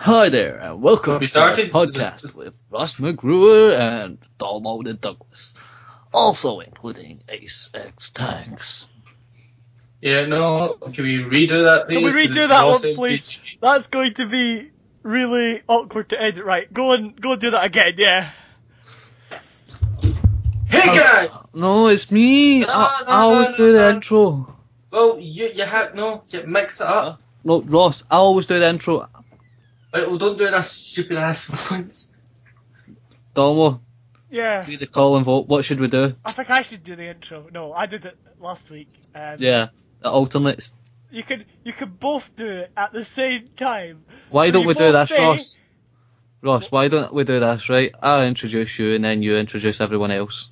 Hi there, and welcome to the podcast with Ross McGrewer and Dalmo the Douglas, also including Ace X Tanks. Yeah, no, can we redo that, please? Can we redo that one, please? That's going to be really awkward to edit. Right, go and do that again, yeah. Hey guys! No, it's me. I always do the intro. Well, you mix it up. No, Ross, I always do the intro. Right, well, don't do that stupid ass voice. Dalmo, Yeah. see the call and vote. What should we do? I think I should do the intro. No, I did it last week. Yeah, it alternates. You could both do it at the same time. Why So don't you we do both this, say- Ross? Ross, why don't we do this, right? I'll introduce you and then you introduce everyone else.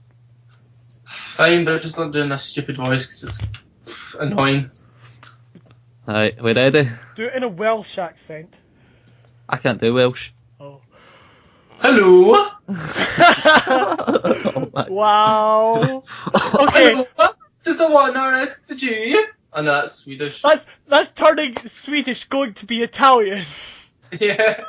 Fine, but just not doing that stupid voice because it's annoying. Alright, we ready? Do it in a Welsh accent. I can't do Welsh. Oh. Hello! Oh my. Wow. Okay, Hello! This is the one RSG! Oh no, that's Swedish. that's turning Swedish going to be Italian. Yeah.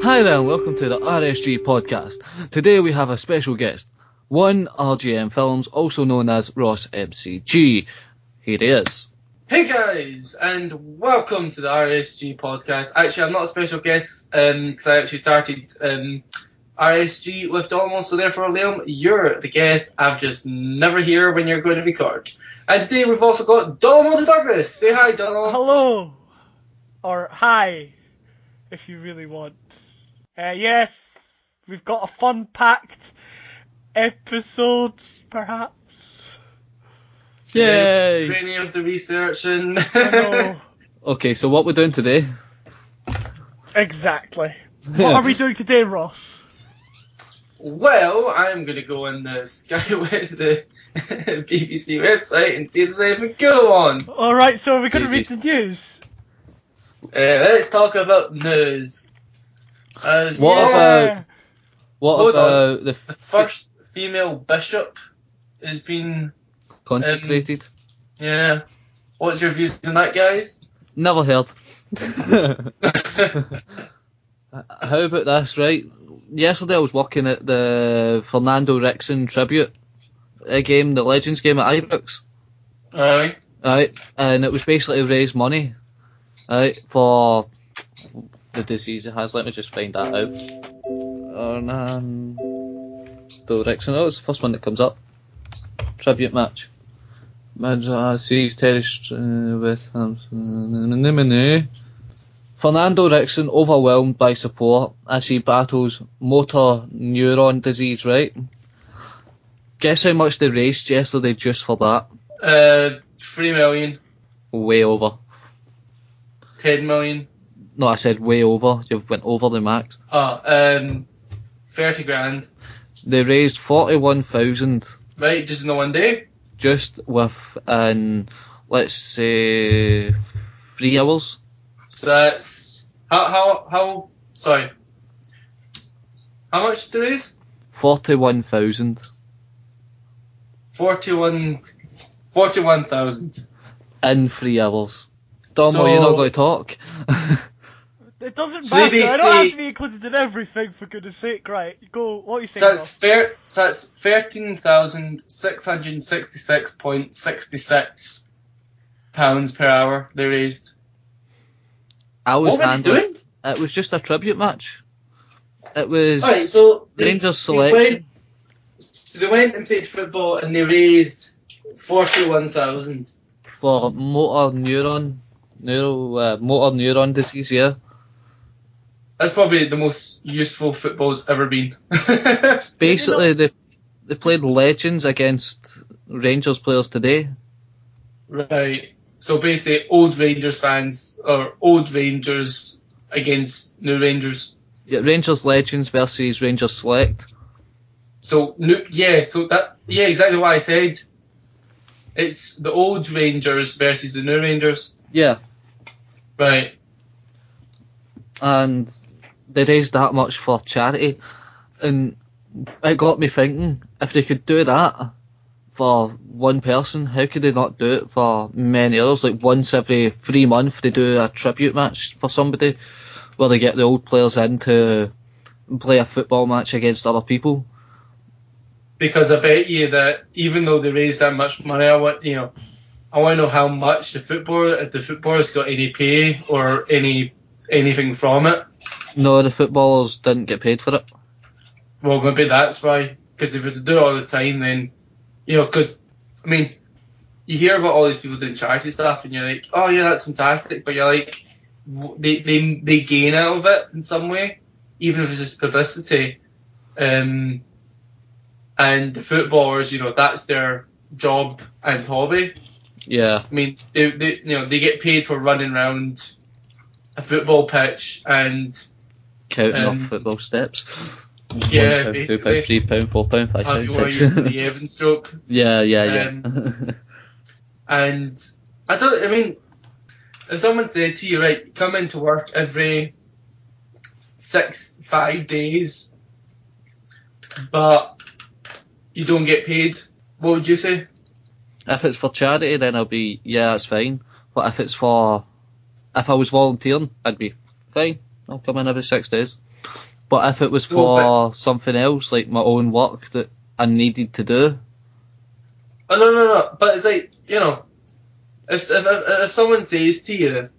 Hi there and welcome to the RSG Podcast. Today we have a special guest, one RGM Films, also known as Ross MCG. Here he is. Hey guys, and welcome to the RSG Podcast. Actually, I'm not a special guest because I actually started RSG with Dalmo, so therefore, Liam, you're the guest. I'm just never here when you're going to record. And today we've also got Dalmo the Douglas. Say hi, Dalmo. Hello. Or hi, if you really want. Yes, we've got a fun-packed episode, perhaps. Yay! Any of the research and... I know. Okay, so what we're doing today? Exactly. What are we doing today, Ross? Well, I'm going to go on the Skyway, the BBC website, and see if there's anything go on. Alright, so are we going to read the news? Let's talk about news. What about the first female bishop has been consecrated? Yeah. What's your views on that, guys? Never heard. How about this, right? Yesterday I was working at the Fernando Rickson tribute game, the Legends game at Ibrox. Alright. Right, and it was basically raise money, right, for the disease it has. Let me just find that out. Fernando Rickson, oh, it's the first one that comes up. Tribute match. Sees terrorist with Fernando Rickson overwhelmed by support as he battles motor neuron disease, right? Guess how much they raised yesterday just for that? 3 million. Way over. 10 million. No, I said way over. You've went over the max. 30 grand. They raised 41,000 Right, just in the one day? just within, let's say, 3 hours. So that's... How sorry. How much did they raise? 41,000 41,000. in 3 hours. Domo, So- you're not going to talk. It doesn't So matter, they I don't have say- to be included in everything, for goodness sake. Right, go, what are you saying, So that's Ross? fair. So that's 13,666.66 pounds per hour they raised. I was What were they handled. doing? It was just a tribute match. It was Alright, so Rangers selection. They went and played football and they raised 41,000. For motor neuron disease, yeah. That's probably the most useful football's ever been. Basically, they played Legends against Rangers players today. Right. So basically, old Rangers fans or old Rangers against new Rangers. Yeah, Rangers Legends versus Rangers Select. So exactly what I said. It's the old Rangers versus the new Rangers. Yeah. Right. And they raised that much for charity, and it got me thinking, if they could do that for one person, how could they not do it for many others? Like once every 3 months they do a tribute match for somebody where they get the old players in to play a football match against other people. Because I bet you that even though they raise that much money, I want to know how much if the footballers got any pay or anything from it. No, the footballers didn't get paid for it. Well, maybe that's why. Because if they do it all the time, then because I mean, you hear about all these people doing charity stuff, and you're like, oh yeah, that's fantastic. But you're like, they gain out of it in some way, even if it's just publicity. And the footballers, that's their job and hobby. Yeah. I mean, they get paid for running around a football pitch and counting off football steps. Yeah, £1, basically. £2, £3, £4, £5, If you want to use £6. the Evan stroke. Yeah. And if someone said to you, right, come into work every 5 days, but you don't get paid, what would you say? If it's for charity, then I'll be, yeah, that's fine. But if I was volunteering, I'd be fine. I'll come in every 6 days. But if it was for something else, like my own work that I needed to do. Oh, no. But it's like, if someone says to you,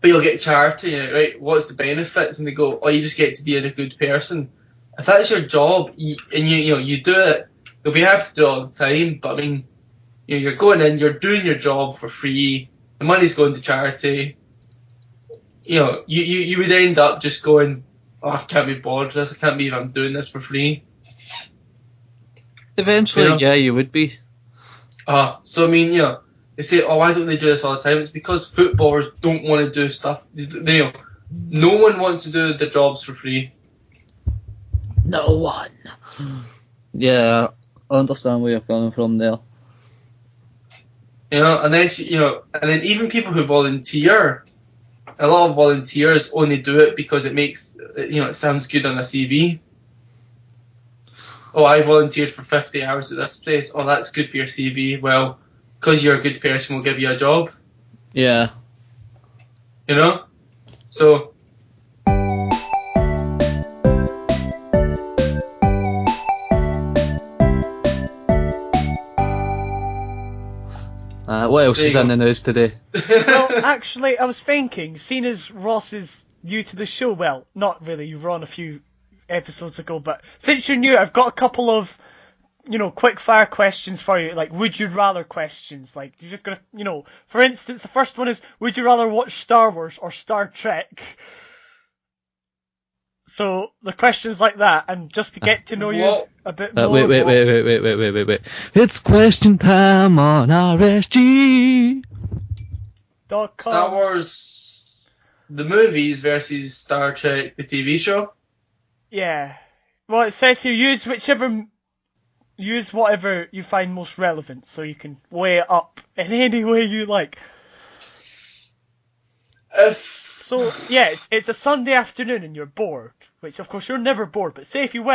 but you'll get charity, right, what's the benefits? And they go, oh, you just get to be a good person. If that's your job, you do it, you'll be happy to do it all the time. But I mean, you're going in, you're doing your job for free, the money's going to charity. You would end up just going, oh, I can't be bothered with this, I can't believe I'm doing this for free. Eventually, yeah, you would be. So I mean, they say, oh, why don't they do this all the time? It's because footballers don't want to do stuff. No one wants to do the jobs for free. No one. Yeah, I understand where you're coming from there. Unless and then even people who volunteer, a lot of volunteers only do it because it makes it sounds good on a CV. Oh, I volunteered for 50 hours at this place. Oh, that's good for your CV. Well, because you're a good person, we'll give you a job. Yeah. So. What else is in the news today? Well, actually, I was thinking, seeing as Ross is new to the show, well, not really, you were on a few episodes ago, but since you're new, I've got a couple of, quick fire questions for you, like would you rather questions. Like, you're just gonna, for instance, the first one is, would you rather watch Star Wars or Star Trek? So, the questions like that, and just to get to know you a bit more. Wait. It's question time on RSG. Star Wars, the movies versus Star Trek, the TV show? Yeah. Well, it says here, use whatever you find most relevant, so you can weigh it up in any way you like. So, yeah, it's a Sunday afternoon and you're bored, which of course you're never bored, but say if you were,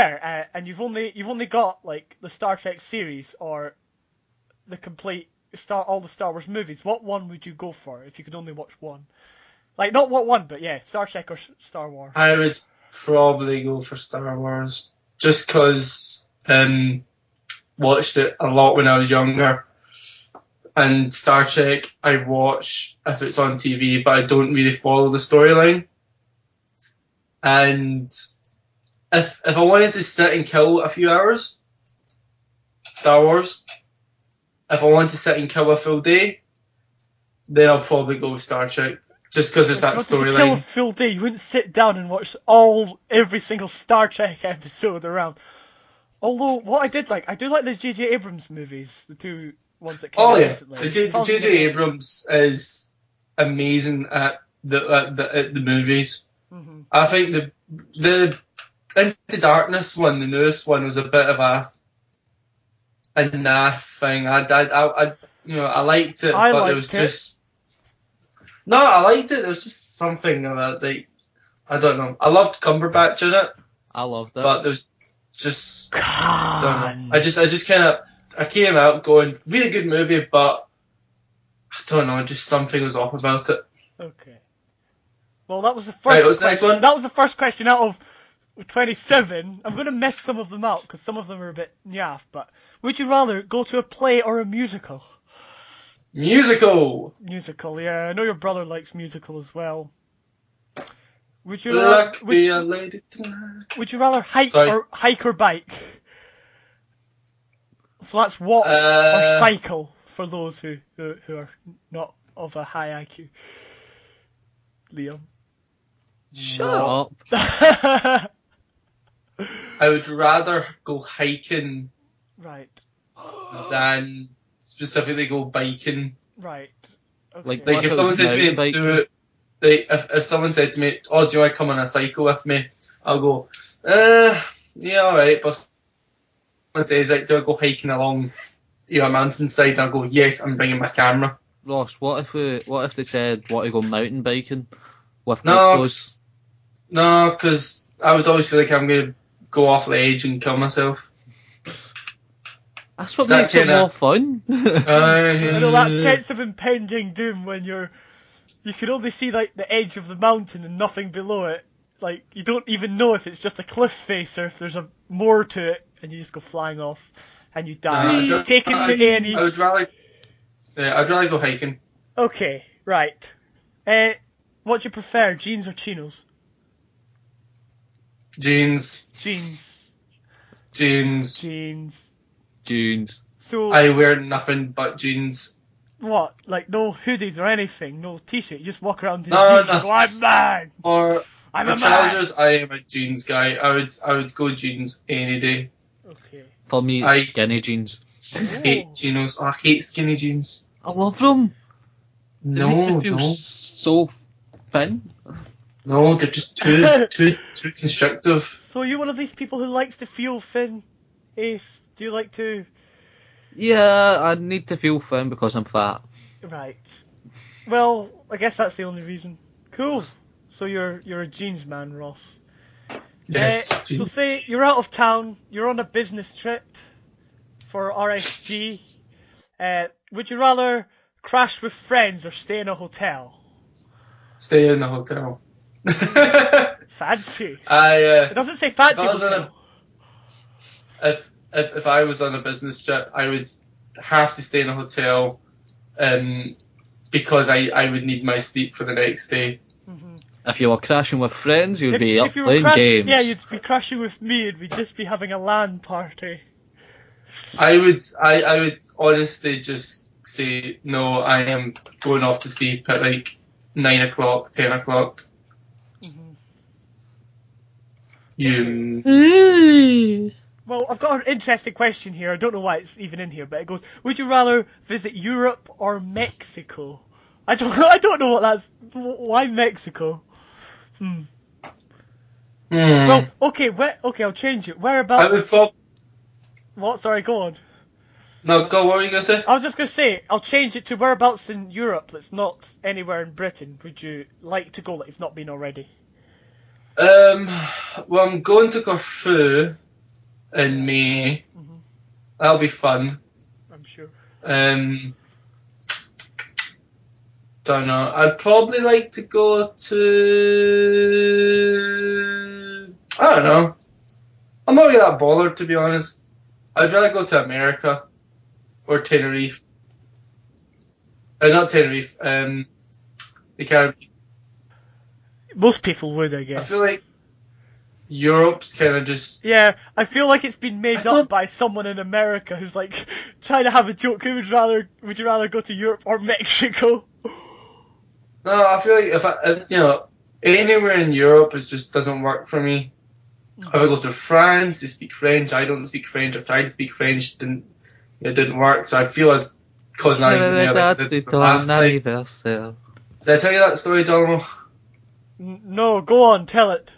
and you've only got like the Star Trek series or the complete all the Star Wars movies, what one would you go for if you could only watch one? Like, not what one, but yeah, Star Trek or Star Wars. I would probably go for Star Wars, just because watched it a lot when I was younger. And Star Trek, I watch if it's on TV, but I don't really follow the storyline. And if I wanted to sit and kill a few hours, Star Wars. If I want to sit and kill a full day, then I'll probably go with Star Trek, just because it's that storyline. Kill a full day, you wouldn't sit down and watch every single Star Trek episode around. Although, what I do like the J.J. Abrams movies, the two ones that came out recently. The J.J. Abrams is amazing at the movies. Mm-hmm. I think the Into Darkness one, the newest one, was a bit of a naff thing. I liked it, but it was just No, I liked it. There was just something about I don't know. I loved Cumberbatch in it, I loved it. but there was just I don't know. I just kind of I came out going really good movie, but I don't know. Just something was off about it. Okay. Well, that was the first. Right, what's the next one? That was the first question out of 27. I'm going to miss some of them out because some of them are a bit naff. But would you rather go to a play or a musical? Musical. Musical, yeah. I know your brother likes musical as well. Would you Luck be a lady tonight. Would you rather hike or bike? So that's walk or cycle for those who are not of a high IQ. Liam. Shut up. I would rather go hiking Right. than specifically go biking. Right. Okay. Like if someone said to me, do it. If someone said to me, "Oh, do you want to come on a cycle with me?" I'll go, yeah, alright. But someone says, "Right, do I go hiking along, a mountainside?" I'll go, "Yes, I'm bringing my camera." Ross, what if they said want to go mountain biking with No, GoPros? No, because I would always feel like I'm going to go off the edge and kill myself. That's what makes it more fun. I know that sense of impending doom when you can only see like the edge of the mountain and nothing below it. Like you don't even know if it's just a cliff face or if there's more to it, and you just go flying off and you die. Taken to A&E. I'd rather go hiking. Okay, right. What do you prefer, jeans or chinos? Jeans. So I wear nothing but jeans. What? Like no hoodies or anything? No t-shirt? You just walk around in jeans and go, I'm man! Or I'm for a trousers, man! I am a jeans guy. I would go jeans any day. Okay. For me, it's skinny jeans. I hate chinos. I hate skinny jeans. I love them. No, they make me feel so thin. No, they're just too constrictive. So you're one of these people who likes to feel thin, Ace? Do you like to... Yeah, I need to feel thin because I'm fat. Right. Well, I guess that's the only reason. Cool. So you're a jeans man, Ross. Yes. So say you're out of town, you're on a business trip for RSG. Would you rather crash with friends or stay in a hotel? Stay in a hotel. Fancy. It doesn't say fancy hotel. If I was on a business trip, I would have to stay in a hotel, because I would need my sleep for the next day. Mm-hmm. If you were crashing with friends, you'd be up playing games. Yeah, you'd be crashing with me, and we'd just be having a LAN party. I would honestly just say, no, I am going off to sleep at like 9 o'clock, 10 o'clock. Mm-hmm. Well, I've got an interesting question here. I don't know why it's even in here, but it goes, would you rather visit Europe or Mexico? I don't know what that's... Why Mexico? Well, okay, I'll change it. Whereabouts... I would thought... What? Sorry, go on. No, go, what were you going to say? I was just going to say, I'll change it to whereabouts in Europe that's not anywhere in Britain would you like to go that you've not been already? Well, I'm going to Corfu in May. Mm-hmm. That'll be fun. I'm sure. Don't know. I'd probably like to go to... I don't know. I'm not really that bothered, to be honest. I'd rather go to America or Tenerife. Not Tenerife. The Caribbean. Most people would, I guess. I feel like Europe's kind of just... Yeah, I feel like it's been made up by someone in America who's like trying to have a joke. Would you rather go to Europe or Mexico? No, I feel like if anywhere in Europe just doesn't work for me. If I go to France, they speak French. I don't speak French. I tried to speak French, it didn't work. So I feel like causing Did I tell you that story, Donald? No, go on, tell it.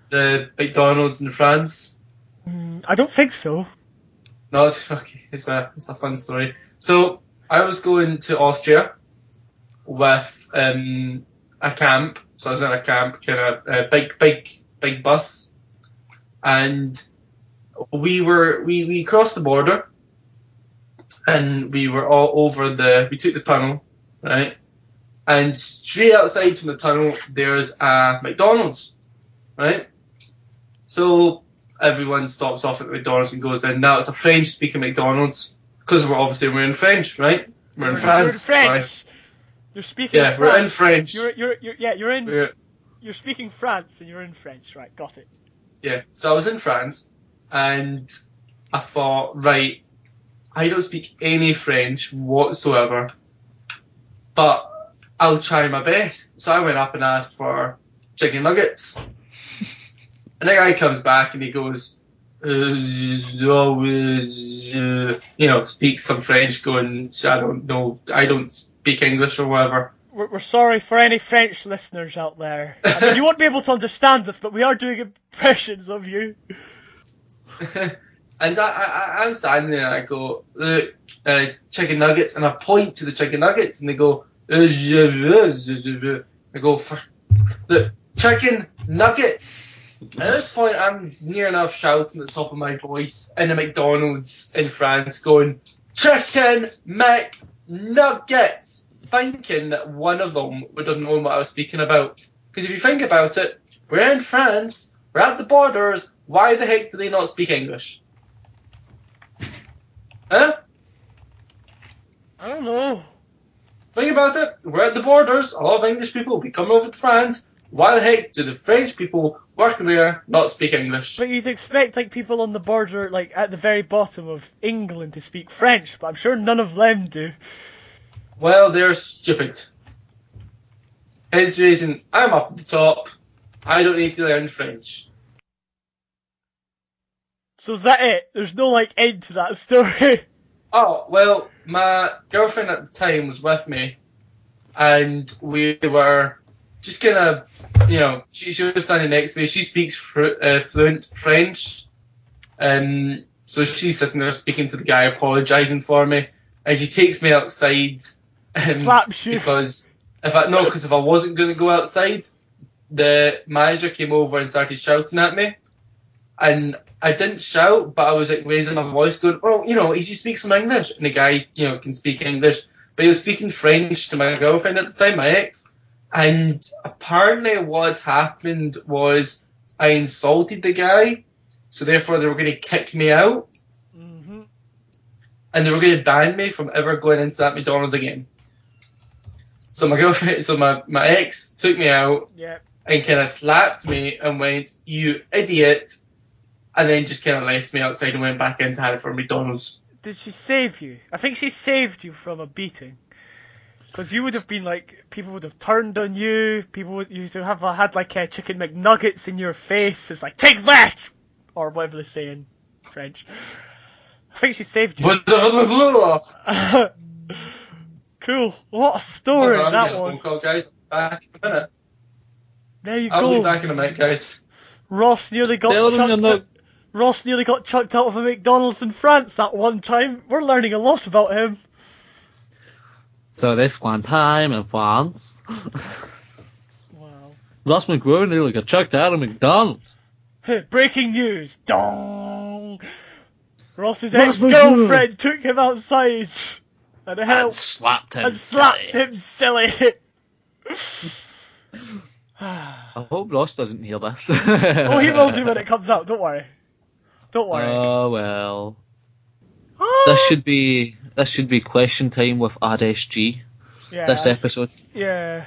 The McDonalds in France? I don't think so. No, it's okay. It's a fun story. So I was going to Austria with a camp. So I was in a camp, kind of a big bus, and we crossed the border, and we were all over we took the tunnel, right? And straight outside from the tunnel, there's a McDonald's, right? So everyone stops off at the McDonald's and goes in. Now it's a French-speaking McDonald's, because we're in French, right? We're in France. You're in French. Right? You're speaking. Yeah, France. we're in French. You're speaking France and you're in French, right? Got it. Yeah. So I was in France, and I thought, right, I don't speak any French whatsoever, but I'll try my best. So I went up and asked for chicken nuggets. And the guy comes back and he goes, speaks some French, going, I don't know, I don't speak English or whatever. We're sorry for any French listeners out there. I mean, you won't be able to understand us, but we are doing impressions of you. And I'm standing there and I go, look, chicken nuggets, and I point to the chicken nuggets and they go, I go, look, chicken nuggets. At this point, I'm near enough shouting at the top of my voice in a McDonald's in France, going, chicken McNuggets, thinking that one of them would have known what I was speaking about. Because if you think about it, we're in France, we're at the borders, why the heck do they not speak English? Huh? I don't know. Think about it, we're at the borders, a lot of English people will be coming over to France. Why the heck do the French people working there not speak English? But you'd expect like people on the border, like at the very bottom of England, to speak French, but I'm sure none of them do. Well, they're stupid. Hence the reason I'm up at the top. I don't need to learn French. So is that it? There's no like end to that story. Oh, well, my girlfriend at the time was with me, and we were just kind of, she was standing next to me. She speaks fluent French. So she's sitting there speaking to the guy, apologising for me. And she takes me outside. Slaps you. Because if I wasn't going to go outside, the manager came over and started shouting at me. And I didn't shout, but I was like raising my voice going, oh, he speaks some English. And the guy, can speak English. But he was speaking French to my girlfriend at the time, my ex. And apparently what happened was I insulted the guy, so therefore they were going to kick me out. Mm-hmm. And they were going to ban me from ever going into that McDonald's again. So my girlfriend, my ex took me out, yep, and kind of slapped me and went, you idiot, and then just kind of left me outside and went back in to have it for McDonald's. Did she save you? I think she saved you from a beating. Because you would have been like, people would have turned on you, you'd have had like chicken McNuggets in your face. It's like, take that! Or whatever they say in French. I think she saved you. Cool. What a story that was. Phone call, guys. Back in a minute. There you I'll go. be back in a minute, guys. Ross nearly got chucked out of a McDonald's in France that one time. We're learning a lot about him. So this one time in France, wow, Ross McGrory nearly got chucked out of McDonald's. Breaking news! Dong! Ross's ex-girlfriend took him outside and slapped him silly. I hope Ross doesn't hear this. Oh, he will do when it comes out. Don't worry. Oh well. This should be question time with RSG. Yeah, this episode. Yeah.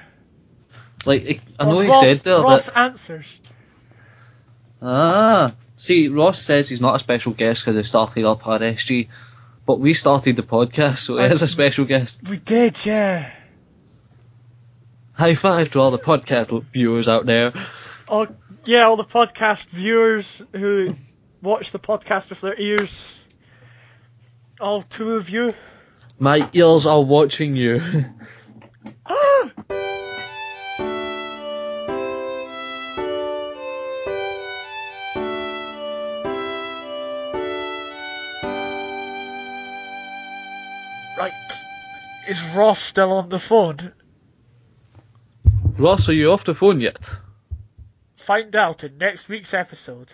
Like I know Ross, he said there Ross that. answers. See, Ross says he's not a special guest because he started up RSG, but we started the podcast, so he is a special guest. We did, yeah. High five to all the podcast viewers out there. Oh yeah, all the podcast viewers who watch the podcast with their ears. All two of you. My ears are watching you. Right. Is Ross still on the phone? Ross, are you off the phone yet? Find out in next week's episode.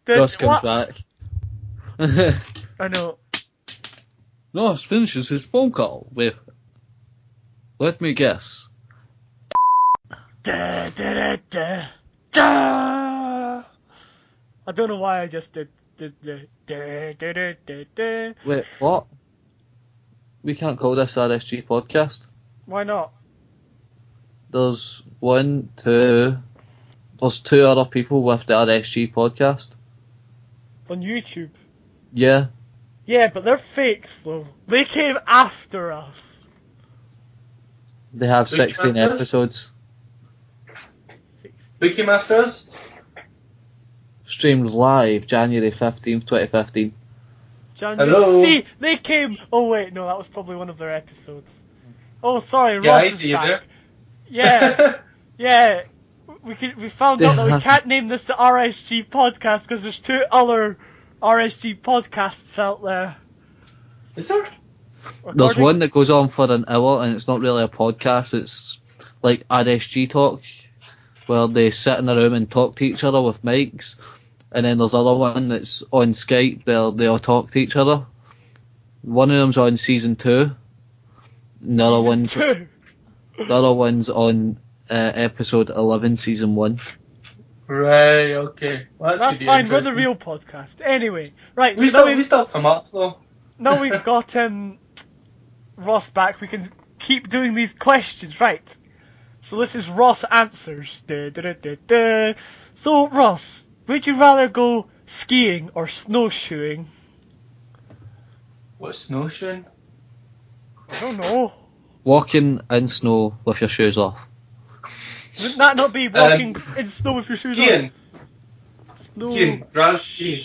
Ross comes back. I know. Ross finishes his phone call with, let me guess. I don't know why I just did. Wait, what? We can't call this RSG Podcast. Why not? There's two other people with the RSG Podcast. On YouTube. Yeah. Yeah, but they're fakes though. They came after us. They have Who came 16 after us? episodes. Who came after us? Streamed live January 15th, 2015. January. Hello? See, they came. Oh wait, no, that was probably one of their episodes. Oh, sorry, Yeah, Ross I is see you back. there. Yeah, yeah. We found out that we Yeah. can't name this the RSG Podcast because there's two other RSG podcasts out there. Is there? There's According- one that goes on for an hour and it's not really a podcast, it's like RSG Talk, where they sit in a room and talk to each other with mics. And then there's other one that's on Skype where they all talk to each other. One of them's on season 2. The other one's on episode 11, season 1. Right, okay. Well, That's pretty fine. We're the interesting. real podcast. Anyway, right. We So now still come up though. now we've got Ross back. We can keep doing these questions, right? So this is Ross answers. So Ross, would you rather go skiing or snowshoeing? What, snowshoeing? I don't know. Walking in snow with your shoes off. Wouldn't that not be walking in snow with your shoes Skiing. on? Snow Skiing. Grass skiing.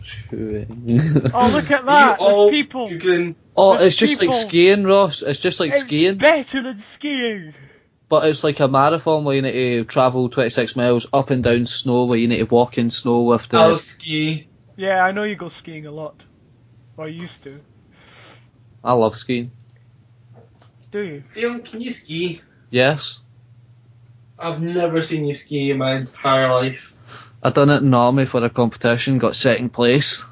shoeing. Oh, look at that! You all There's people. Googling. Oh, There's it's just people. like skiing, Ross. It's just like It's skiing. better than skiing. But it's like a marathon where you need to travel 26 miles up and down snow, where you need to walk in snow with the... I'll ski. Yeah, I know you go skiing a lot. Or used to. I love skiing. Do you? Liam, can you ski? Yes. I've never seen you ski in my entire life. I done it in the army for a competition, got second place.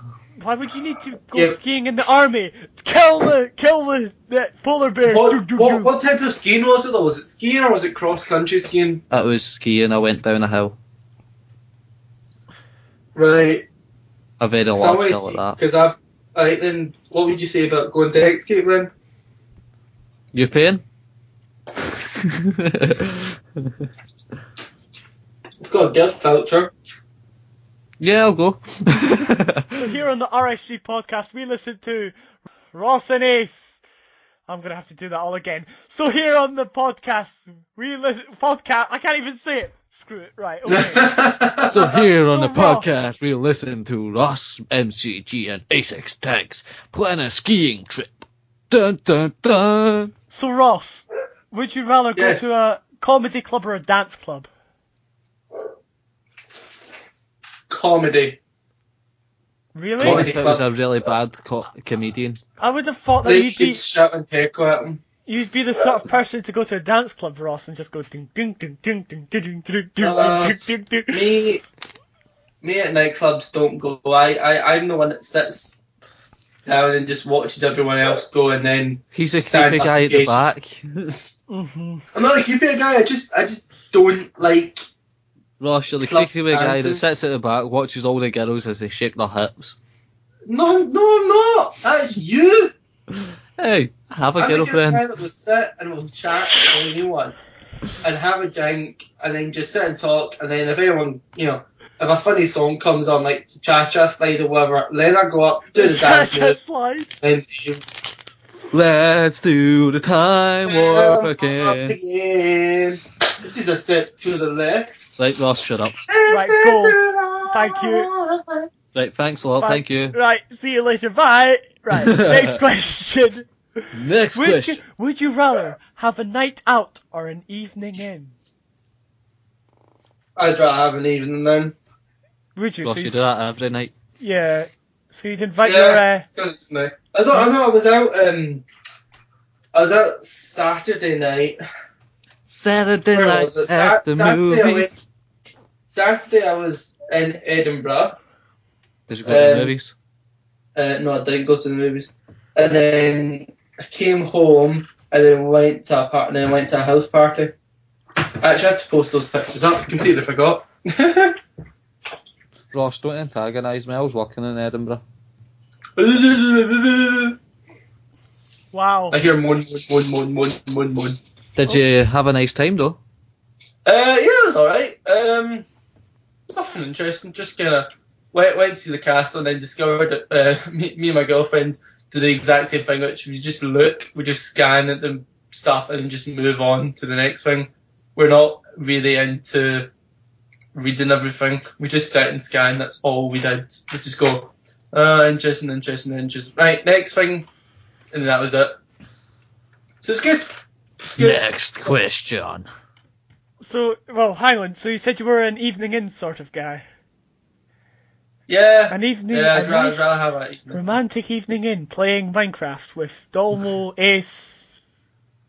Why would you need to go Yeah. skiing in the army? Kill the polar bear. What type of skiing was it though? Was it skiing or was it cross country skiing? It was skiing, I went down a hill. Right. A very large hill at that. Because Alright then, what would you say about going to X Cape then? You paying? It's got a gift voucher. Yeah, I'll go. So here on the RSG podcast, we listen to Ross and Ace. I'm gonna have to do that all again. So here on the podcast, we listen. I can't even say it. Screw it. Right. Okay. So here on the So Ross. podcast, we listen to Ross MCG and Asex Tags plan a skiing trip. Dun dun dun. So Ross, would you rather go Yes. to a comedy club or a dance club? Comedy. Really? What Comedy if it was a club. really bad comedian? I would have thought that They you'd could be shout and heckle at them. you'd be the sort of person to go to a dance club, Ross, and just go ding ding ding ding ding ding ding ding ding ding ding. Me at nightclubs don't go. I'm the one that sits down and just watches everyone else go, and then He's a Stand creepy up guy at the occasions. back. Mhm. I'm not a creepy guy. I just don't like. Ross, you're the Club creepy guy that dancing. sits at the back, watches all the girls as they shake their hips. No, I'm not. That's you. Hey, have a I'm the girlfriend. guy that will sit and will chat to anyone and have a drink and then just sit and talk, and then if anyone, if a funny song comes on, like Cha-Cha Slide or whatever, then I go up, do the dance Cha-cha move, slide. and Let's do the time warp up again. again. This is a step to the left. Right, Ross, shut up. Right, go. Thank you. Right, thanks a lot, thank you. Right, see you later. Bye. Right, next question. Next question. Would you rather have a night out or an evening in? I'd rather have an evening then. Would you? Ross, So you you'd- do that every night. yeah. So you'd invite Yeah, because it's me. I thought I was out I was out Saturday night. Saturday Where night was it? at the movies. Saturday I was in Edinburgh. Did you go to the movies? No, I didn't go to the movies. And then I came home and then went to a house party. I actually have to post those pictures up. Completely forgot. Ross, don't antagonise me. I was working in Edinburgh. Wow. I hear moan. Did you have a nice time though? Yeah, it was alright. Nothing interesting. Just kind of went to the castle and then discovered that me and my girlfriend do the exact same thing, which we just scan at the stuff and just move on to the next thing. We're not really into reading everything. We just sit and scan. That's all we did. We just go, interesting. Right, next thing. And that was it. So it's good. Next question. So, well, hang on. So you said you were an evening in sort of guy. Yeah. An evening. Yeah, a I'd rather nice have an evening. romantic evening in playing Minecraft with Dolmo, Ace,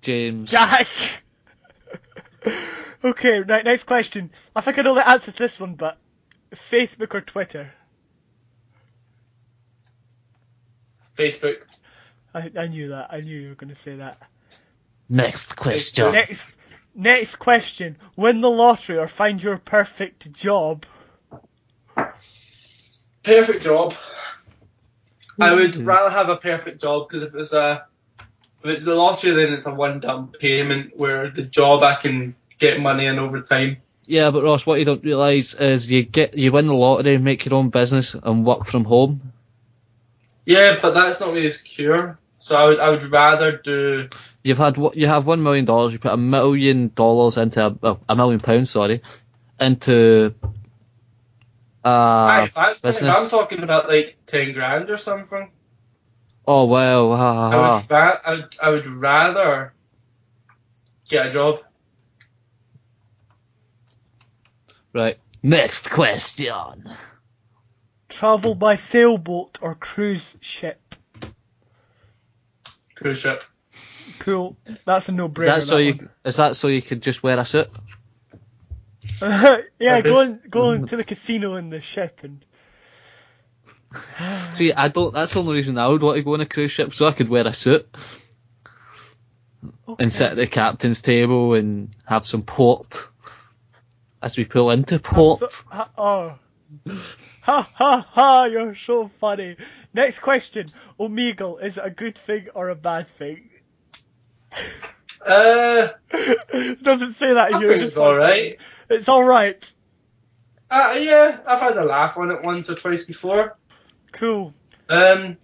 James. Jack. Okay, right. Next question. I think I know the answer to this one, but Facebook or Twitter? Facebook. I knew that. I knew you were going to say that. Next question. Next question. Win the lottery or find your perfect job? Perfect job. I would rather have a perfect job because if it's the lottery, then it's a one-time payment. Where the job I can get money in over time. Yeah, but Ross, what you don't realise is you win the lottery, make your own business, and work from home. Yeah, but that's not really secure. So I would rather do. You have $1 million. You put $1 million into £1 million, sorry, into If I'm talking about like 10 grand or something. Oh wow! I would rather get a job. Right. Next question. Travel by sailboat or cruise ship? Cruise ship. Cool. That's a no-brainer. Is that so you could just wear a suit? Yeah, go into the casino in the ship and. See, that's the only reason I would want to go on a cruise ship, so I could wear a suit. Okay. And sit at the captain's table and have some port as we pull into port. Ha ha ha, you're so funny. Next question. Omegle, is it a good thing or a bad thing? Doesn't say that I here. think it's alright. It's alright. Yeah, I've had a laugh on it once or twice before. Cool. No,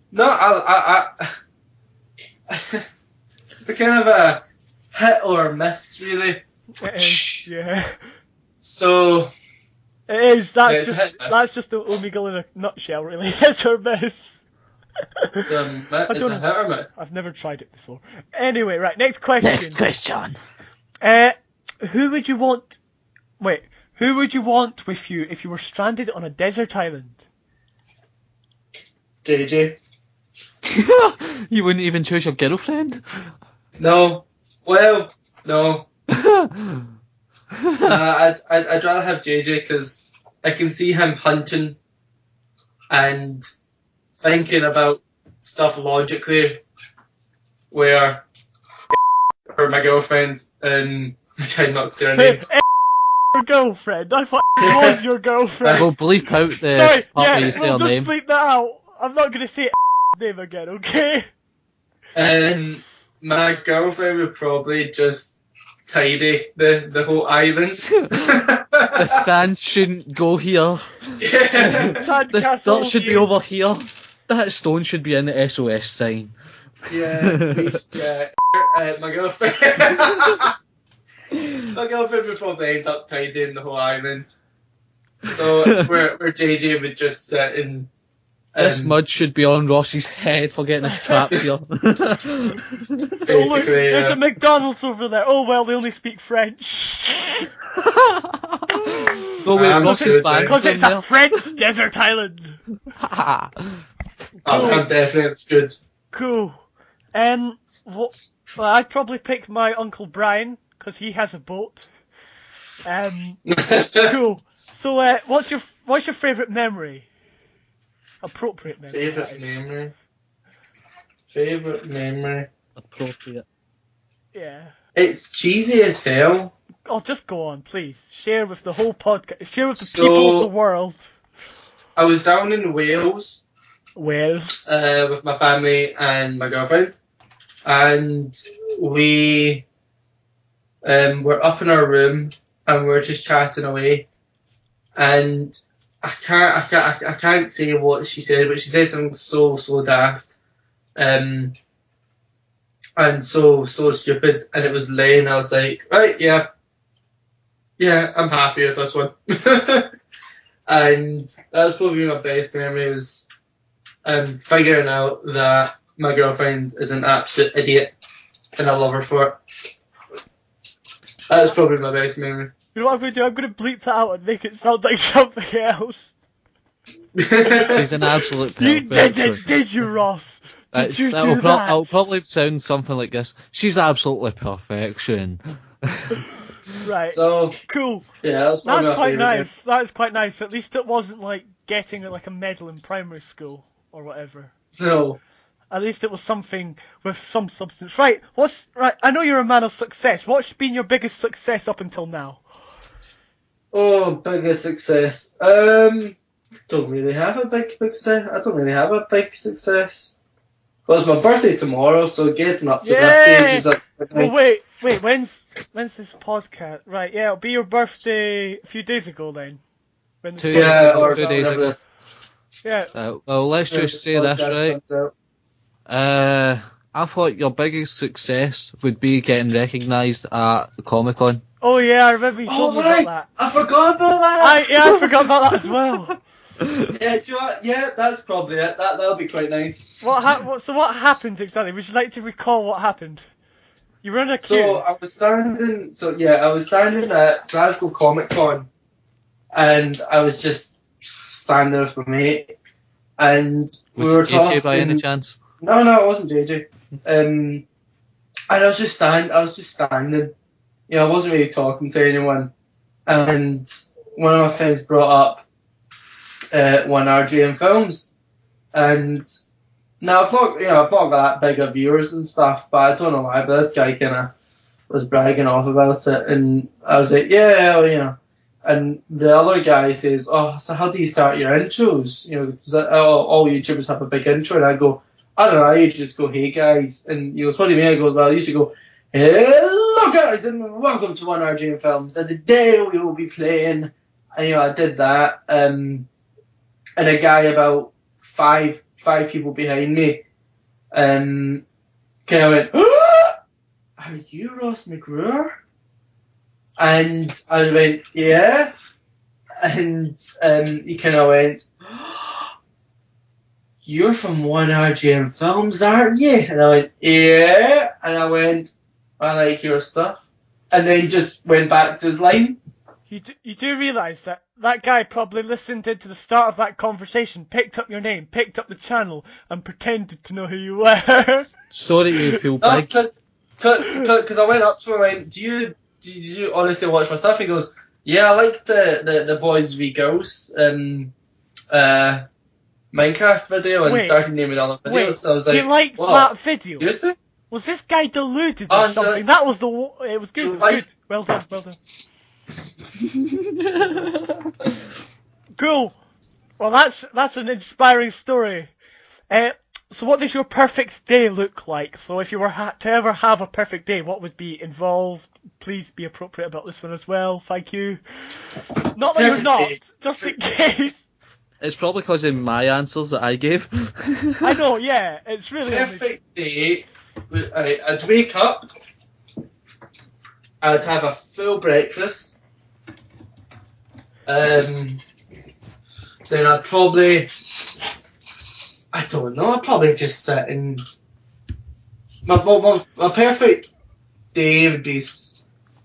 it's a kind of a hit or miss, really. It is, yeah. So. It is, that's just the Omegle in a nutshell, really. Hit or miss. It's a hit or miss. I've never tried it before. Anyway, right, next question. Next question. Who would you want with you if you were stranded on a desert island? JJ. You wouldn't even choose your girlfriend? No. Well, no. I'd rather have JJ because I can see him hunting and thinking about stuff logically, where or my girlfriend and I tried not to say her name. Your girlfriend. I thought it was your girlfriend. We'll bleep out the part where you say her name. Bleep that out. I'm not going to say name again, okay? And my girlfriend would probably just tidy the whole island. The sand shouldn't go here. Yeah. This dirt should be over here. That stone should be in the SOS sign. Yeah, my girlfriend. My girlfriend would probably end up tidying the whole island. So where JJ would just sit in. This mud should be on Ross's head for getting us trapped here. Basically, there's a McDonald's over there. Oh well, they only speak French. No wait, Ross is banned. Because it's a French desert island. I'm definitely it's good. Cool. Well, I'd probably pick my Uncle Brian, because he has a boat. Cool. So, what's your favourite memory? Appropriate memory. Favourite memory. Appropriate. Yeah. It's cheesy as hell. Oh, just go on, please. Share with the whole podcast. Share with the people of the world. I was down in Wales. Wales. With my family and my girlfriend. And we were up in our room and we were just chatting away. And I can't say what she said, but she said something so daft. And so stupid, and it was lame. I was like, right, yeah, I'm happy with this one. And that was probably my best memory, was figuring out that my girlfriend is an absolute idiot, and I love her for it. That's probably my best memory. You know what I'm going to do? I'm going to bleep that out and make it sound like something else. She's an absolute perfection. Did you, Ross? Did you do that? It'll probably sound something like this. She's absolutely perfection. Right. So cool. Yeah, that's quite nice. That's quite nice. At least it wasn't like getting like a medal in primary school or whatever. No. At least it was something with some substance. Right. I know you're a man of success. What's been your biggest success up until now? Oh, biggest success. Don't really have a big success. I don't really have a big success. Well, it's my birthday tomorrow, so getting up to that stage is nice. Well, wait, when's this podcast? Right, yeah, it'll be your birthday a few days ago then. 2 days ago. Yeah. Well, let's just say this, right? I thought your biggest success would be getting recognised at the Comic-Con. Oh yeah, I remember you told me about that. I forgot about that! I forgot about that as well. Yeah, do you know what? Yeah, that's probably it. That'll be quite nice. What happened exactly? Would you like to recall what happened? You were in a queue. So I was standing at Glasgow Comic Con, and I was just standing with my mate, and we were talking. JJ by any chance? No, it wasn't JJ. And I was just standing. You know, I wasn't really talking to anyone, and one of my friends brought up one RGM films, and now I've not got that big of viewers and stuff, but I don't know why, but this guy kind of was bragging off about it, and I was like, yeah, well, you know, and the other guy says, oh, so how do you start your intros? You know, because all YouTubers have a big intro, and I go, I don't know, I usually just go, hey guys, and he goes, what do you mean? I go, well, I usually go, hello guys, and welcome to one RGM Films, and today we will be playing, and I did that, and a guy about five people behind me kind of went, are you Ross McGruer? And I went, yeah. And he kind of went, you're from One RGM Films, aren't you? And I went, yeah. And I went, I like your stuff. And then just went back to his line. You do realise that guy probably listened into the start of that conversation, picked up your name, picked up the channel, and pretended to know who you were. So that you feel big. Because I went up to him and went, do you honestly watch my stuff? He goes, yeah, I like the Boys v Girls Minecraft video, and started naming all the videos. So I was like, you liked that video? Seriously? Was this guy deluded or something? That was it was good. It was good. Well done. Cool. Well, that's an inspiring story. So what does your perfect day look like? So if you were to ever have a perfect day, what would be involved? Please be appropriate about this one as well. Thank you. Not that you're not, just in case. It's probably because of my answers that I gave. I know, yeah. It's really perfect day. I'd wake up. I'd have a full breakfast. Then I'd probably, I don't know, I'd probably just sit and my perfect day would be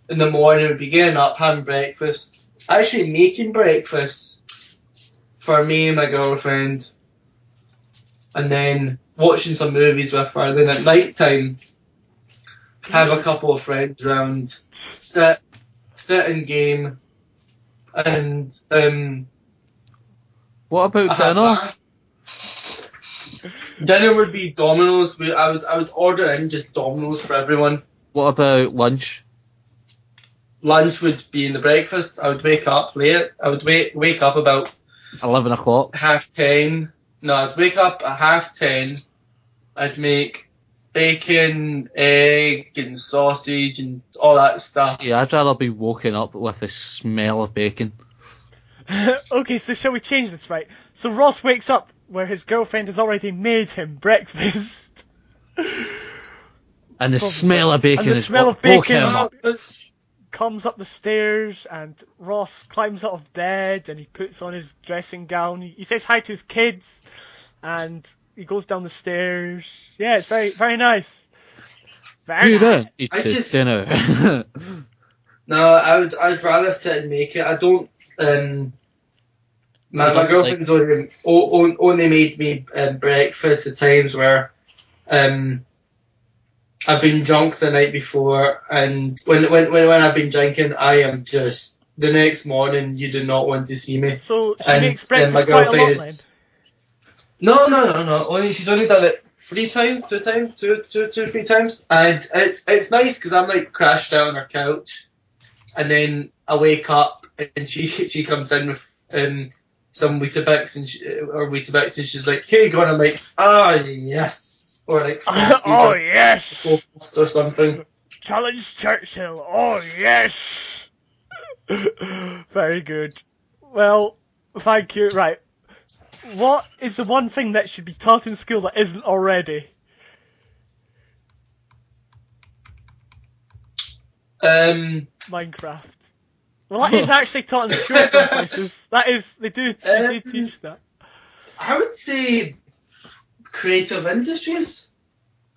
in the morning, would be getting up, having breakfast, actually making breakfast for me and my girlfriend, and then watching some movies with her. Then at night time, have a couple of friends around, sit and game, and What about have dinner? that. Dinner would be Domino's. I would order in just Domino's for everyone. What about lunch? Lunch would be in the breakfast. I would wake up late. I would wake up about 11 o'clock. 10:30. No, I'd wake up at 10:30. I'd make bacon, egg, and sausage, and all that stuff. Yeah, I'd rather be woken up with the smell of bacon. Okay, so shall we change this, right? So Ross wakes up where his girlfriend has already made him breakfast. And the smell of bacon And the is smell what of woke bacon. him up. Comes up the stairs, and Ross climbs out of bed, and he puts on his dressing gown. He says hi to his kids, and he goes down the stairs. Yeah, it's very, very nice. Very Who nice. then eats I his just- dinner? No, I'd rather sit and make it. I don't. My doesn't girlfriend's only made me breakfast at times where I've been drunk the night before, and when I've been drinking, I am just the next morning. You do not want to see me. So she And makes then breakfast my quite a girlfriend lot then. is. No. She's only done it 3 times, 2 or 3 times, and it's nice because I'm like crashed out on her couch, and then I wake up and she comes in with some Weetabix and she's like, "Hey, go on." I'm like, "Ah, yes," or like, Oh yes! Puffs or something. Challenge Churchill. Oh yes! Very good. Well, thank you. Right. What is the one thing that should be taught in school that isn't already? Minecraft. Well, that is actually taught in school in some places. That is, they do teach that. I would say creative industries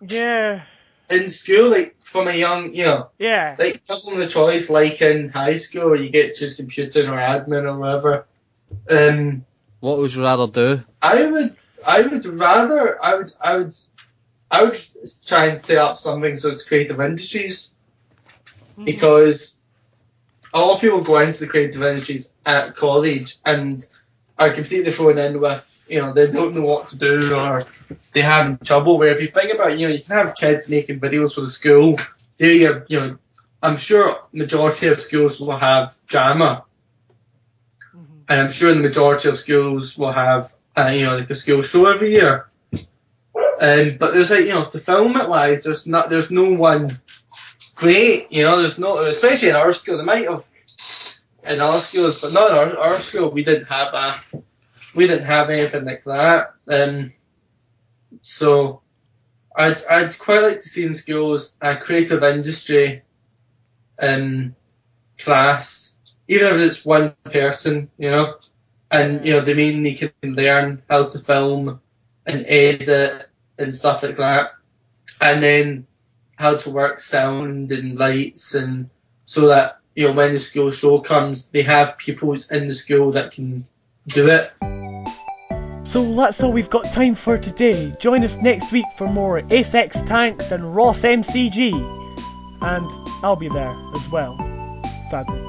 Yeah. in school, like from a young, Yeah. like give them the choice, like in high school, where you get just computing or admin or whatever. What would you rather do? I would try and set up something so it's creative industries, because a lot of people go into the creative industries at college and are completely thrown in with, they don't know what to do or they have trouble. Where if you think about it, you can have kids making videos for the school. I'm sure majority of schools will have drama. And I'm sure the majority of schools will have, like a school show every year. But there's to film it wise, there's no one great. There's no, especially in our school. They might have in other schools, but not in our school. We didn't have anything like that. So I'd quite like to see in schools a creative industry class. Even if it's one person, and they mainly can learn how to film and edit and stuff like that, and then how to work sound and lights, and so that when the school show comes, they have people in the school that can do it. So that's all we've got time for today. Join us next week for more SX Tanks and Ross MCG, and I'll be there as well, sadly.